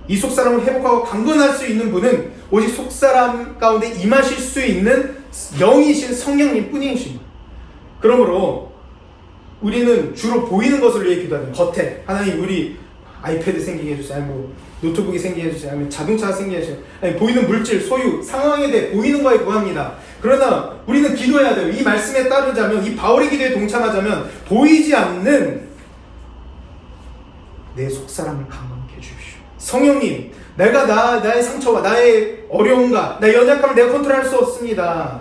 이 속사람을 회복하고 강건할 수 있는 분은 오직 속사람 가운데 임하실 수 있는 영이신 성령님 뿐이십니다. 그러므로 우리는 주로 보이는 것을 위해 기도하는 겉에 하나님 우리 아이패드 생기게 해주세요, 아니면 뭐 노트북이 생기게 해주세요, 아니면 자동차가 생기게 해주세요, 아니면 보이는 물질, 소유, 상황에 대해 보이는 거에 구합니다. 그러나 우리는 기도해야 돼요. 이 말씀에 따르자면, 이 바울의 기도에 동참하자면 보이지 않는 내 속사람을 강건케 해주십시오. 성령님, 내가 나의 상처와 나의 어려움과 나의 연약함을 내가 컨트롤할 수 없습니다.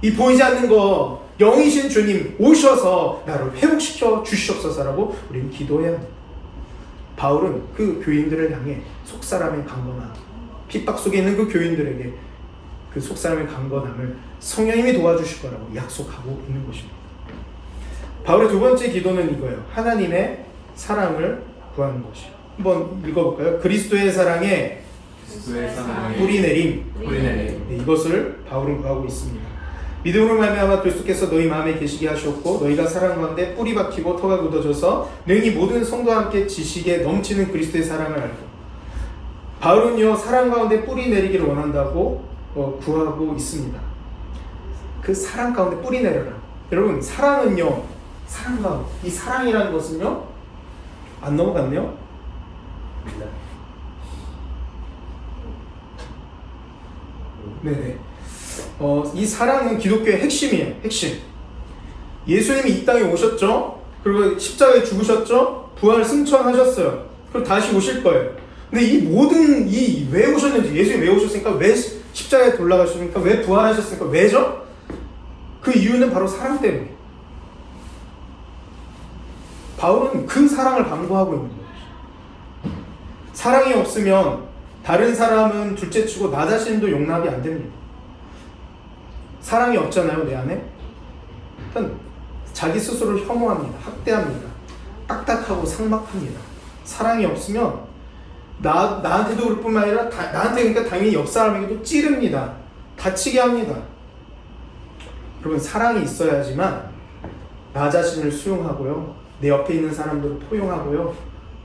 이 보이지 않는 거 영이신 주님 오셔서 나를 회복시켜 주시옵소서라고 우리는 기도해야 합니다. 바울은 그 교인들을 향해 속사람의 강건함, 핍박 속에 있는 그 교인들에게 그 속사람의 강건함을 성령님이 도와주실 거라고 약속하고 있는 것입니다. 바울의 두 번째 기도는 이거예요. 하나님의 사랑을 구하는 것이요. 한번 읽어볼까요? 그리스도의 사랑에 뿌리 내림. 네, 이것을 바울은 구하고 있습니다. 믿음으로 말미암아 그리스도께서 너희 마음에 계시게 하셨고 너희가 사랑 가운데 뿌리 박히고 터가 굳어져서 능히 모든 성도와 함께 지식에 넘치는 그리스도의 사랑을 알고. 바울은요, 사랑 가운데 뿌리 내리기를 원한다고 구하고 있습니다. 그 사랑 가운데 뿌리 내려라. 여러분, 사랑은요, 이 사랑이라는 것은요, 안 넘어갔네요? 네네. 이 사랑은 기독교의 핵심이에요. 핵심. 예수님이 이 땅에 오셨죠. 그리고 십자가에 죽으셨죠. 부활 승천하셨어요. 그리고 다시 오실 거예요. 근데 이 모든 왜 오셨는지, 예수님이 왜 오셨습니까? 왜 십자가에 돌아가셨습니까? 왜 부활하셨습니까? 왜죠? 그 이유는 바로 사랑 때문에. 바울은 그 사랑을 강구하고 있는 거예요. 사랑이 없으면 다른 사람은 둘째치고 나 자신도 용납이 안 됩니다. 사랑이 없잖아요, 내 안에. 일단 자기 스스로를 혐오합니다. 학대합니다. 딱딱하고 삭막합니다. 사랑이 없으면 나한테도 그럴 뿐만 아니라 나한테 그러니까 당연히 옆 사람에게도 찌릅니다. 다치게 합니다. 여러분, 사랑이 있어야지만 나 자신을 수용하고요, 내 옆에 있는 사람들을 포용하고요,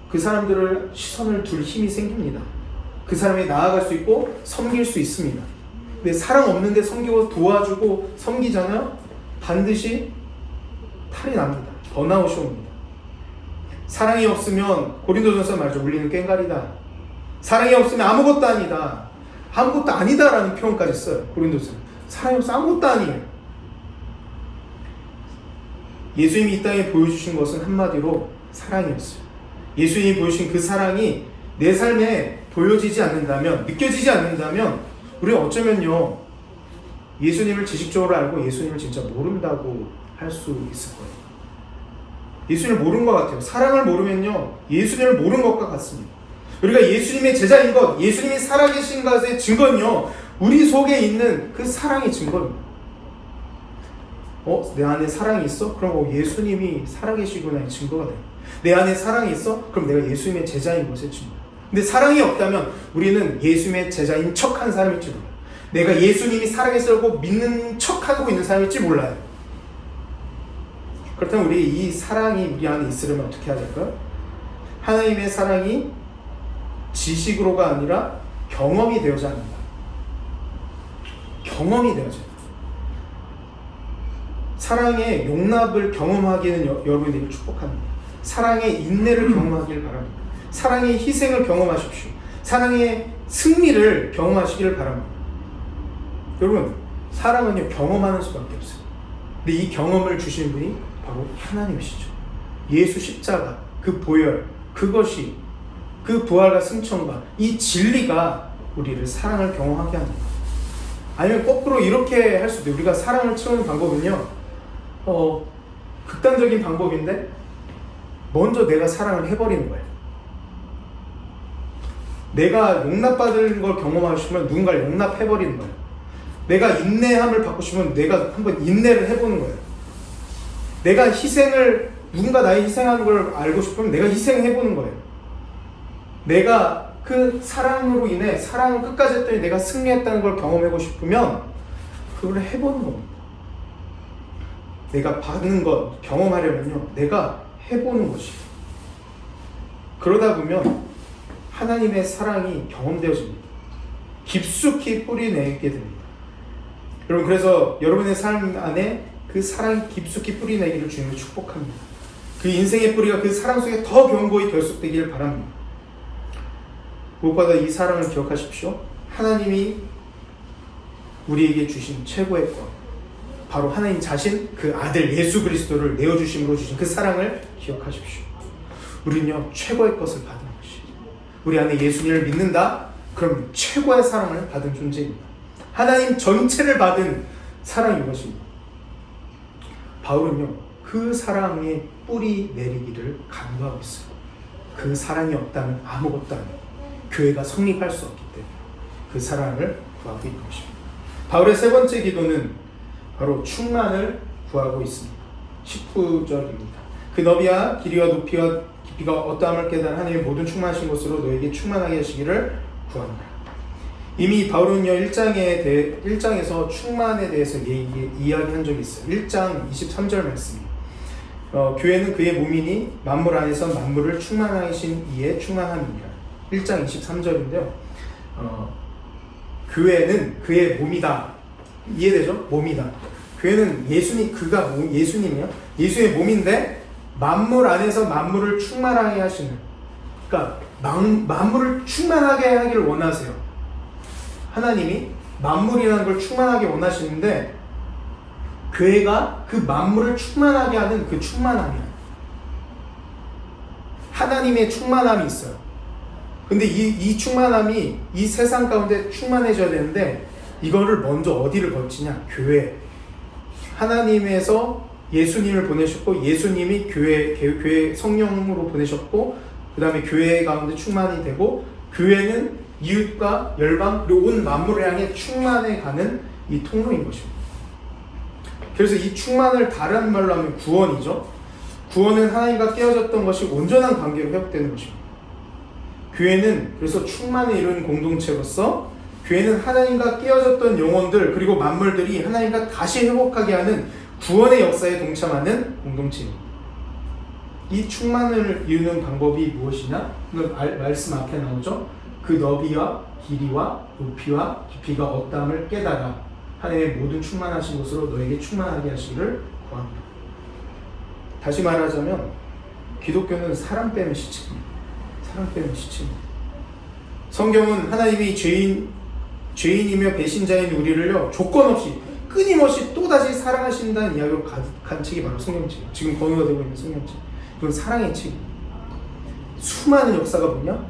그 사람들을 시선을 둘 힘이 생깁니다. 그 사람이 나아갈 수 있고 섬길 수 있습니다. 근데 사랑 없는데 섬기고 도와주고 섬기잖아요? 반드시 탈이 납니다. 번아웃이 옵니다. 사랑이 없으면 고린도전서 말이죠. 울리는 꽹과리다. 사랑이 없으면 아무것도 아니다. 아무것도 아니다라는 표현까지 써요. 고린도전서. 사랑이 없으면 아무것도 아니에요. 예수님이 이 땅에 보여주신 것은 한마디로 사랑이었어요. 예수님이 보여주신 그 사랑이 내 삶에 보여지지 않는다면, 느껴지지 않는다면 우리는 어쩌면요, 예수님을 지식적으로 알고 예수님을 진짜 모른다고 할 수 있을 거예요. 예수님을 모르는 것 같아요. 사랑을 모르면요, 예수님을 모르는 것과 같습니다. 우리가 예수님의 제자인 것, 예수님이 살아계신 것의 증거는요, 우리 속에 있는 그 사랑의 증거입니다. 내 안에 사랑이 있어? 그럼 예수님이 살아계시구나의 증거가 돼요. 내 안에 사랑이 있어? 그럼 내가 예수님의 제자인 것의 증거. 근데 사랑이 없다면 우리는 예수님의 제자인 척한 사람일지 몰라요. 내가 예수님이 살아계시다고 믿는 척하고 있는 사람일지 몰라요. 그렇다면 우리 이 사랑이 우리 안에 있으려면 어떻게 해야 될까요? 하나님의 사랑이 지식으로가 아니라 경험이 되어야 합니다. 경험이 되어야 합니다. 사랑의 용납을 경험하기는 여러분들이 축복합니다. 사랑의 인내를 경험하기를 바랍니다. 사랑의 희생을 경험하십시오. 사랑의 승리를 경험하시기를 바랍니다. 여러분, 사랑은요, 경험하는 수밖에 없어요. 근데 이 경험을 주신 분이 바로 하나님이시죠. 예수 십자가, 그 보혈, 그것이, 그 부활과 승천과 이 진리가 우리를 사랑을 경험하게 합니다. 아니면 거꾸로 이렇게 할 수도 있어요. 우리가 사랑을 채우는 방법은요, 극단적인 방법인데 먼저 내가 사랑을 해버리는 거예요. 내가 용납받을 걸 경험하고 싶으면 누군가를 용납해버리는 거예요. 내가 인내함을 받고 싶으면 내가 한번 인내를 해보는 거예요. 내가 희생을, 누군가 나의 희생하는 걸 알고 싶으면 내가 희생해보는 거예요. 내가 그 사랑으로 인해 사랑을 끝까지 했더니 내가 승리했다는 걸 경험하고 싶으면 그걸 해보는 겁니다. 내가 받는 것, 경험하려면요, 내가 해보는 것이에요. 그러다 보면 하나님의 사랑이 경험되어집니다. 깊숙이 뿌리내게 됩니다. 여러분, 그래서 여러분의 삶 안에 그 사랑이 깊숙이 뿌리내기를 주님을 축복합니다. 그 인생의 뿌리가 그 사랑 속에 더 견고히 결속되기를 바랍니다. 무엇보다 이 사랑을 기억하십시오. 하나님이 우리에게 주신 최고의 것, 바로 하나님 자신, 그 아들 예수 그리스도를 내어주심으로 주신 그 사랑을 기억하십시오. 우리는요, 최고의 것을 받은 것이에요. 우리 안에 예수님을 믿는다? 그럼 최고의 사랑을 받은 존재입니다. 하나님 전체를 받은 사랑인 것입니다. 바울은요, 그 사랑의 뿌리 내리기를 간구하고 있어요. 그 사랑이 없다면 아무것도 아니에요. 교회가 성립할 수 없기 때문에 그 사랑을 구하고 있는 것입니다. 바울의 세 번째 기도는 바로 충만을 구하고 있습니다. 19절입니다. 그 너비와 길이와 높이와 깊이가 어떠함을 깨달아 하나님의 모든 충만하신 것으로 너에게 충만하게 하시기를 구한다. 이미 바울은요, 1장에서 충만에 대해서 이야기한 적이 있어요. 1장 23절 말씀입니다. 교회는 그의 몸이니 만물 안에서 만물을 충만하신 이에 충만함이니라. 1장 23절인데요. 교회는 그의 몸이다. 이해되죠? 몸이다. 교회는 그가 예수님이요. 예수의 몸인데 만물 안에서 만물을 충만하게 하시는, 그러니까 만물을 충만하게 하기를 원하세요. 하나님이 만물이라는 걸 충만하게 원하시는데 교회가 그 만물을 충만하게 하는 그 충만함이에요. 하나님의 충만함이 있어요. 근데 이 충만함이 이 세상 가운데 충만해져야 되는데 이거를 먼저 어디를 거치냐? 교회. 하나님에서 예수님을 보내셨고 예수님이 교회 성령으로 보내셨고 그 다음에 교회 가운데 충만이 되고 교회는 이웃과 열방 그리고 온 만물을 향해 충만해가는 이 통로인 것입니다. 그래서 이 충만을 다른 말로 하면 구원이죠. 구원은 하나님과 깨어졌던 것이 온전한 관계로 회복되는 것입니다. 교회는 그래서 충만을 이루는 공동체로서 교회는 하나님과 깨어졌던 영혼들 그리고 만물들이 하나님과 다시 회복하게 하는 구원의 역사에 동참하는 공동체입니다. 이 충만을 이루는 방법이 무엇이냐? 말씀 앞에 나오죠. 그 너비와 길이와 높이와 깊이가 어떠함을 깨달아 하나님의 모든 충만하신 것으로 너에게 충만하게 하시기를 구합니다. 다시 말하자면 기독교는 사랑 빼면 시체입니다. 사랑 빼면 시체입니다. 성경은 하나님이 죄인이며 배신자인 우리를요 조건 없이 끊임없이 또다시 사랑하신다는 이야기로 간 책이 바로 성경책. 지금 권유가 되고 있는 성경책. 이건 사랑의 책입니다. 수많은 역사가 뭐냐?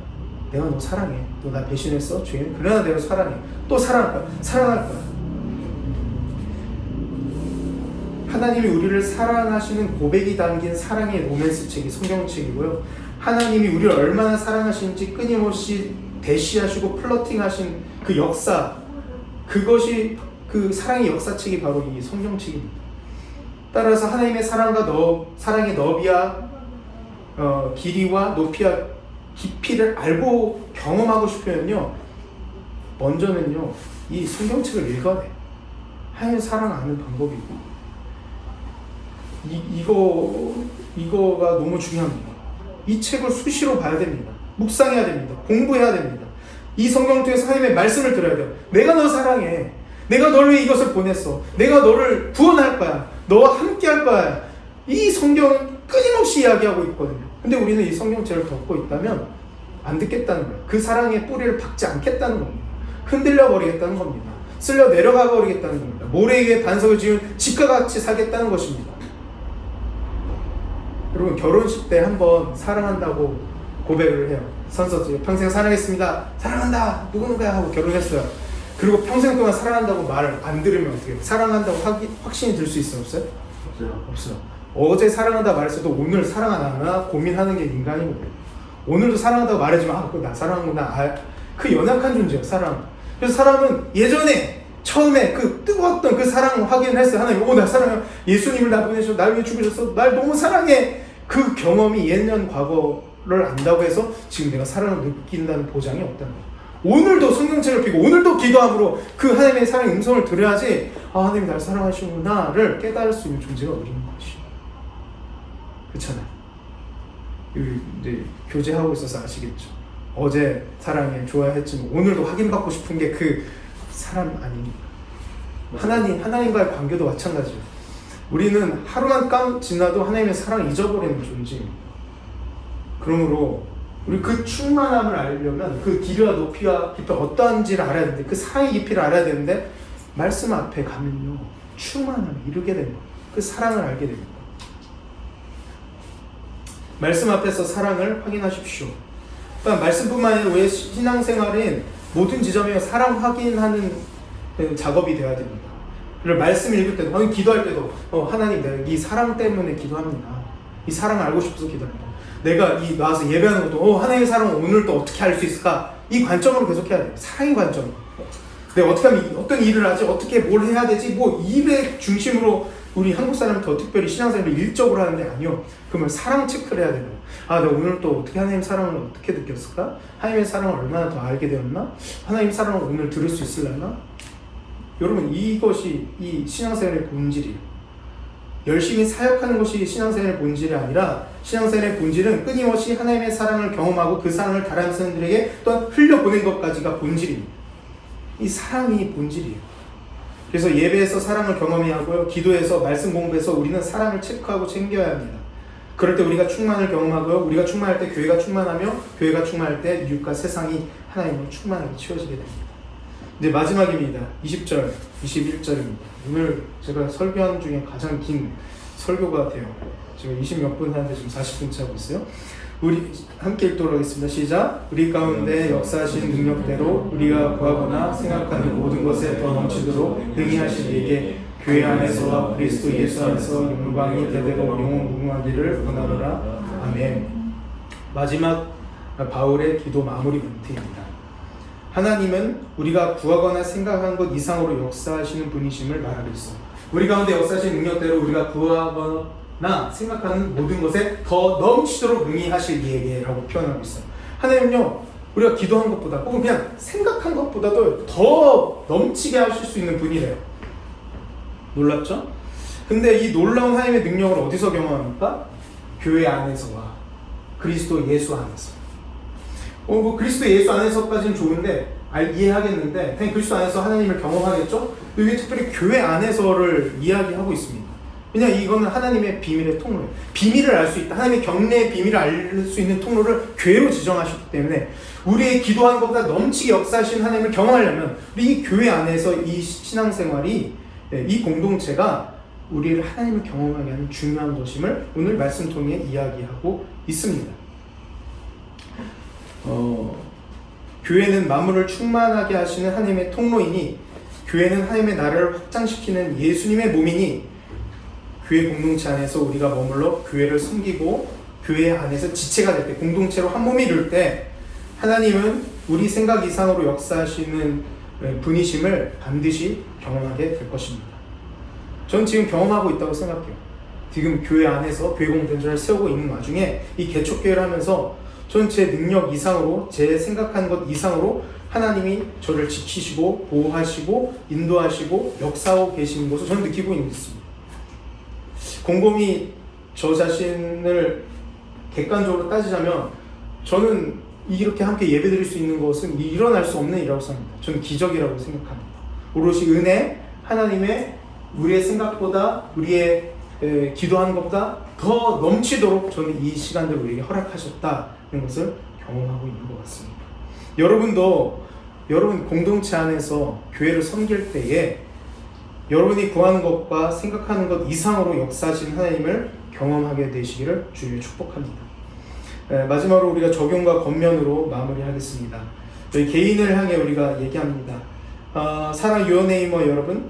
내가 너 사랑해. 너 나 배신했어? 죄인. 그러나 내가 사랑해. 또 사랑할 거야. 사랑할 거야. 하나님이 우리를 사랑하시는 고백이 담긴 사랑의 로맨스 책이 성경책이고요. 하나님이 우리를 얼마나 사랑하시는지 끊임없이 대시하시고 플러팅하신 그 역사, 그것이 그 사랑의 역사책이 바로 이 성경책입니다. 따라서 하나님의 사랑의 너비와 길이와 높이와 깊이를 알고 경험하고 싶으면요, 먼저는요 이 성경책을 읽어야 돼요. 하나님의 사랑을 아는 방법이고 이거가 너무 중요합니다. 이 책을 수시로 봐야 됩니다. 묵상해야 됩니다. 공부해야 됩니다. 이 성경을 통해서 하나님의 말씀을 들어야 돼요. 내가 너 사랑해. 내가 너를 위해 이것을 보냈어. 내가 너를 구원할 거야. 너와 함께 할 거야. 이 성경은 끊임없이 이야기하고 있거든요. 근데 우리는 이 성경책을 덮고 있다면 안 듣겠다는 거예요. 그 사랑의 뿌리를 박지 않겠다는 겁니다. 흔들려 버리겠다는 겁니다. 쓸려 내려가 버리겠다는 겁니다. 모래 위에 반석을 지은 집과 같이 살겠다는 것입니다. 여러분, 결혼식 때 한번 사랑한다고 고백을 해요. 선서지 평생 사랑했습니다. 사랑한다. 누구누구야 하고 결혼했어요. 그리고 평생 동안 사랑한다고 말 안 들으면 어떻게 해요? 사랑한다고 확신이 들 수 있어요? 없어요? 없어요. 어제 사랑한다 말했어도 오늘 사랑 안 하나 고민하는 게 인간이거든요. 오늘도 사랑한다고 말해주면 그거 나 사랑하구나. 그 연약한 존재예요, 사랑. 그래서 사람은 예전에 처음에 그 뜨거웠던 그 사랑 확인을 했어요. 하나님, 나 사랑해. 예수님을 나 보내셔. 날 위해 죽으셨어. 날 너무 사랑해. 그 경험이 예년 과거를 안다고 해서 지금 내가 사랑을 느낀다는 보장이 없다는 거예요. 오늘도 성경책을 펴고 오늘도 기도함으로 그 하나님의 사랑의 음성을 들어야지 하나님이 날 사랑하시구나를 깨달을 수 있는 존재가 우리인 것이에요. 그렇잖아요. 이제 교제하고 있어서 아시겠죠. 어제 사랑해 좋아했지만 오늘도 확인받고 싶은 게 그 사람 아닙니까? 하나님과의 관계도 마찬가지예요. 우리는 하루만 지나도 하나님의 사랑을 잊어버리는 존재입니다. 그러므로 우리 그 충만함을 알려면 그 길이와 높이와 깊이 어떠한지를 알아야 되는데, 그 사랑의 깊이를 알아야 되는데, 말씀 앞에 가면요 충만함을 이루게 됩니다. 그 사랑을 알게 됩니다. 말씀 앞에서 사랑을 확인하십시오. 그러니까 말씀뿐만 아니라 우리의 신앙생활인 모든 지점에 사랑 확인하는 작업이 되어야 됩니다. 그리고 말씀 읽을 때도, 기도할 때도 하나님, 내가 이 사랑 때문에 기도합니다. 이 사랑을 알고 싶어서 기도합니다. 내가 나와서 예배하는 것도 하나님의 사랑을 오늘 또 어떻게 알 수 있을까? 이 관점으로 계속 해야 돼요. 사랑의 관점. 내가 어떻게 하면 어떤 일을 하지? 어떻게 뭘 해야 되지? 일의 중심으로 우리 한국 사람은 더 특별히 신앙생활을 일적으로 하는데 아니요. 그러면 사랑 체크를 해야 돼요. 내가 오늘 또 어떻게 하나님의 사랑을 어떻게 느꼈을까? 하나님의 사랑을 얼마나 더 알게 되었나? 하나님의 사랑을 오늘 들을 수 있을려나? 여러분, 이것이 이 신앙생활의 본질이에요. 열심히 사역하는 것이 신앙생활의 본질이 아니라 신앙생활의 본질은 끊임없이 하나님의 사랑을 경험하고 그 사랑을 다른 사람들에게 또한 흘려보낸 것까지가 본질입니다. 이 사랑이 본질이에요. 그래서 예배에서 사랑을 경험해야 하고요. 기도에서 말씀 공부해서 우리는 사랑을 체크하고 챙겨야 합니다. 그럴 때 우리가 충만을 경험하고요. 우리가 충만할 때 교회가 충만하며 교회가 충만할 때 이웃과 세상이 하나님으로 충만하게 채워지게 됩니다. 이제 마지막입니다. 20절, 21절입니다. 오늘 제가 설교한 중에 가장 긴 설교가 돼요. 지금 20몇 분 하는데 지금 40분 차고 있어요. 우리 함께 읽도록 하겠습니다. 시작. 우리 가운데 역사하신 능력대로 우리가 구하거나 생각하는 모든 것에 더 넘치도록 능히 하실 이에게 교회 안에서와 그리스도 예수 안에서 영광이 대대로 영원무궁하기를 원하노라. 아멘. 마지막 바울의 기도 마무리 멘트입니다. 하나님은 우리가 구하거나 생각한 것 이상으로 역사하시는 분이심을 말하고 있어. 우리 가운데 역사하신 능력대로 우리가 구하거나 생각하는 모든 것에 더 넘치도록 능히 하실 이에게 라고 표현하고 있어요. 하나님은요, 우리가 기도한 것보다 혹은 그냥 생각한 것보다도 더 넘치게 하실 수 있는 분이래요. 놀랍죠? 근데 이 놀라운 하나님의 능력을 어디서 경험합니까? 교회 안에서와 그리스도 예수 안에서. 그리스도 예수 안에서까지는 좋은데 이해하겠는데 그냥 그리스도 안에서 하나님을 경험하겠죠? 이게 특별히 교회 안에서를 이야기하고 있습니다. 왜냐, 이거는 하나님의 비밀의 통로예요. 비밀을 알 수 있다. 하나님의 경례의 비밀을 알 수 있는 통로를 교회로 지정하셨기 때문에 우리의 기도하는 것보다 넘치게 역사하신 하나님을 경험하려면 우리 이 교회 안에서 이 신앙생활이, 이 공동체가 우리를 하나님을 경험하게 하는 중요한 것임을 오늘 말씀 통해 이야기하고 있습니다. 교회는 만물을 충만하게 하시는 하나님의 통로이니, 교회는 하나님의 나라를 확장시키는 예수님의 몸이니, 교회 공동체 안에서 우리가 머물러 교회를 섬기고 교회 안에서 지체가 될 때, 공동체로 한 몸이 이룰 때 하나님은 우리 생각 이상으로 역사하시는 분이심을 반드시 경험하게 될 것입니다. 전 지금 경험하고 있다고 생각해요. 지금 교회 안에서 교회 공동체를 세우고 있는 와중에 이 개척교회를 하면서 저는 제 능력 이상으로, 제 생각하는 것 이상으로 하나님이 저를 지키시고 보호하시고 인도하시고 역사하고 계시는 것을 저는 느끼고 있습니다. 곰곰이 저 자신을 객관적으로 따지자면 저는 이렇게 함께 예배드릴 수 있는 것은 일어날 수 없는 일이라고 생각합니다. 저는 기적이라고 생각합니다. 오롯이 은혜, 하나님의 우리의 생각보다, 우리의 기도하는 것보다 더 넘치도록 저는 이 시간들을 우리에게 허락하셨다는 것을 경험하고 있는 것 같습니다. 여러분도 여러분 공동체 안에서 교회를 섬길 때에 여러분이 구하는 것과 생각하는 것 이상으로 역사하신 하나님을 경험하게 되시기를 주님의 축복합니다. 마지막으로 우리가 적용과 권면으로 마무리하겠습니다. 저희 개인을 향해 우리가 얘기합니다. 사랑 유어네이머 여러분,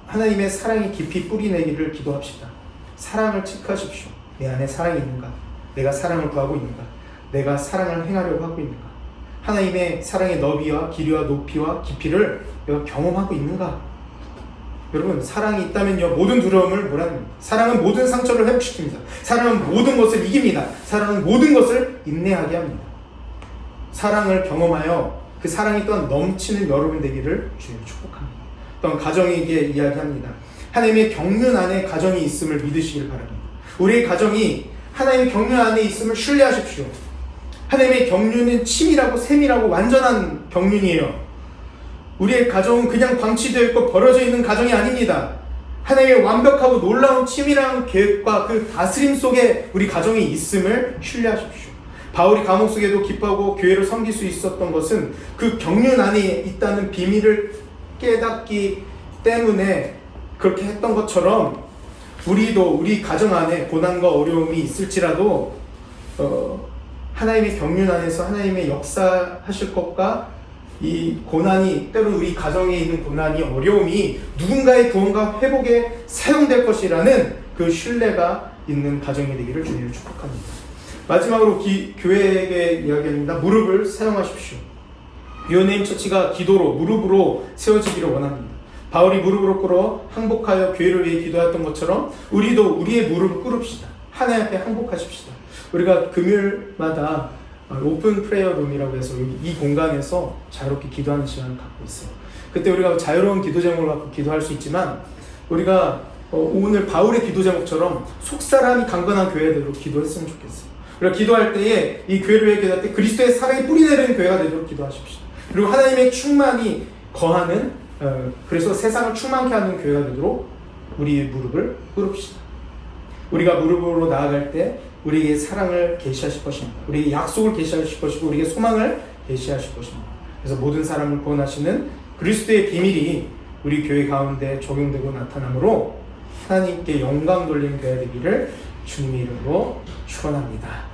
하나님의 사랑이 깊이 뿌리내기를 기도합시다. 사랑을 체크하십시오. 내 안에 사랑이 있는가? 내가 사랑을 구하고 있는가? 내가 사랑을 행하려고 하고 있는가? 하나님의 사랑의 너비와 길이와 높이와 깊이를 내가 경험하고 있는가? 여러분, 사랑이 있다면요, 모든 두려움을 몰아냅니다. 사랑은 모든 상처를 회복시킵니다. 사랑은 모든 것을 이깁니다. 사랑은 모든 것을 인내하게 합니다. 사랑을 경험하여 그 사랑이 또한 넘치는 여러분 되기를 주님 축복합니다. 또한 가정에게 이야기합니다. 하나님의 경륜 안에 가정이 있음을 믿으시길 바랍니다. 우리의 가정이 하나님의 경륜 안에 있음을 신뢰하십시오. 하나님의 경륜은 치밀하고 세밀하고 완전한 경륜이에요. 우리의 가정은 그냥 방치되어 있고 버려져 있는 가정이 아닙니다. 하나님의 완벽하고 놀라운 치밀한 계획과 그 다스림 속에 우리 가정이 있음을 신뢰하십시오. 바울이 감옥 속에도 기뻐하고 교회를 섬길 수 있었던 것은 그 경륜 안에 있다는 비밀을 깨닫기 때문에 그렇게 했던 것처럼 우리도 우리 가정 안에 고난과 어려움이 있을지라도 하나님의 경륜 안에서 하나님의 역사하실 것과 이 고난이, 때로는 우리 가정에 있는 고난이, 어려움이 누군가의 구원과 회복에 사용될 것이라는 그 신뢰가 있는 가정이 되기를 주님을 축복합니다. 마지막으로 교회에게 이야기합니다. 무릎을 사용하십시오. 유어네임 처치가 기도로, 무릎으로 세워지기를 원합니다. 바울이 무릎으로 꿇어 항복하여 교회를 위해 기도했던 것처럼 우리도 우리의 무릎을 꿇읍시다. 하나님 앞에 항복하십시다. 우리가 금요일마다 오픈 프레이어 룸이라고 해서 이 공간에서 자유롭게 기도하는 시간을 갖고 있어요. 그때 우리가 자유로운 기도 제목을 갖고 기도할 수 있지만 우리가 오늘 바울의 기도 제목처럼 속사람이 강건한 교회가 되도록 기도했으면 좋겠어요. 우리가 기도할 때에 이 교회를 위해 기도할 때 그리스도의 사랑이 뿌리내리는 교회가 되도록 기도하십시오. 그리고 하나님의 충만이 거하는, 그래서 세상을 충만케 하는 교회가 되도록 우리의 무릎을 꿇읍시다. 우리가 무릎으로 나아갈 때 우리에게 사랑을 계시하실 것입니다. 우리에게 약속을 계시하실 것이고 우리에게 소망을 계시하실 것입니다. 그래서 모든 사람을 구원하시는 그리스도의 비밀이 우리 교회 가운데 적용되고 나타나므로 하나님께 영광 돌리는 교회 되기를 주님의 이름으로 축원합니다.